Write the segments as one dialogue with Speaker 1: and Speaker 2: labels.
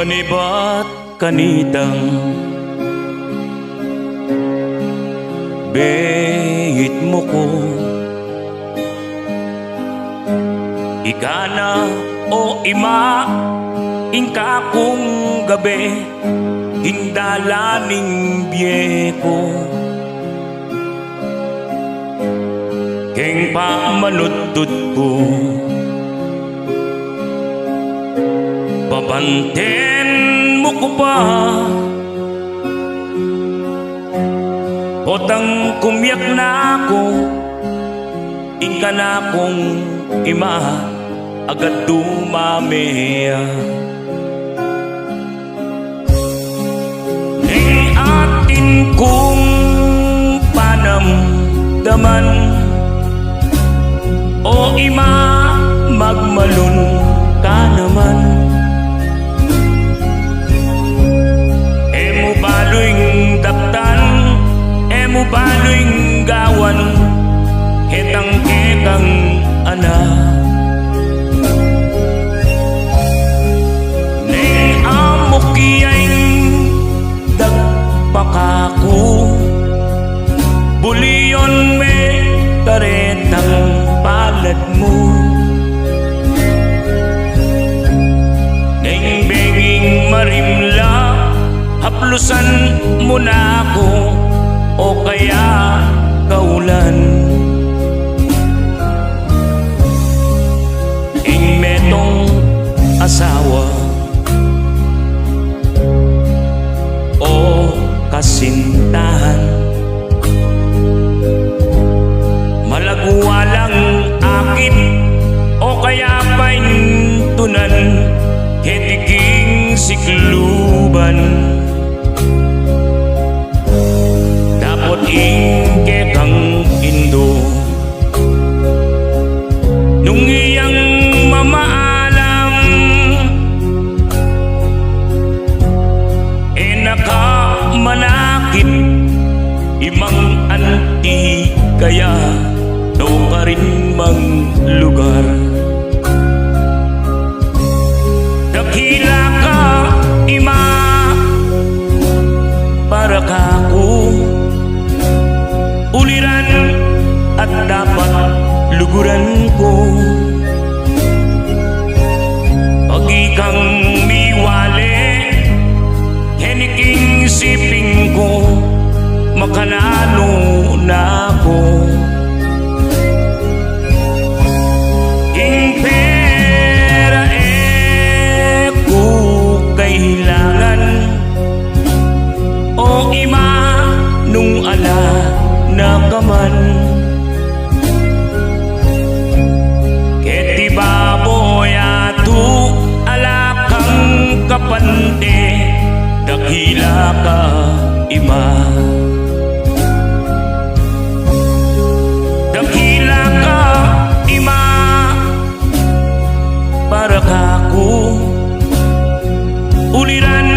Speaker 1: Manibat kanitang beit mo ko, ikana o ima ingka kong gabi hindalaning biyeko keng pamanudod ko papanten mo ko pa otang kumyak na ako ingka na kong ima agad dumamea ning atin kong panamdaman o ima magmalun ka naman emo baloing daktan emo baloing gawan hetang ketang ana ning amok kiyaing dagpakaku buliyon me taretang palad mo ning benging marimla haplusan mo na ako o kaya kaulan ing metong asawa o kasintahan malagwalang akit o kaya paintunan hetiking sikluban dapot ingke kang indo nung iyang mamaalam naka manakit imang anti kaya daw ka rin mang lugar dakila ka ima para kako uliran at dapat luguran ko pag ikang miwale heniking siping ko makanano na ako ing pera ko kailangan o ima nung ala na kaman keti baboy atu ala kang kapante dakila ka ima dakila ka ima para kako uliran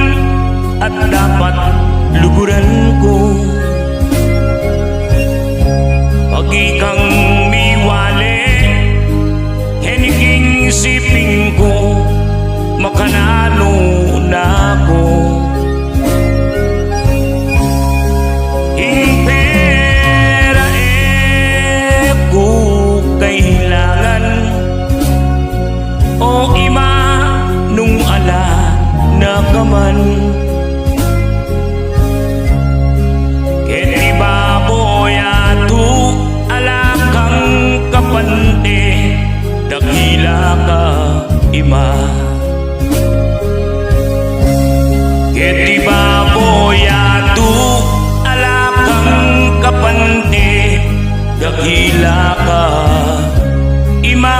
Speaker 1: at dapat luguran ko pag ikang miwale heniking siping ko makanano na ako ing pera ko kailangan o ima nung ala na kaman keti baboy atu ala kang kapante dakila ka ima keti baboy atu ala kang kapante dakila ka ima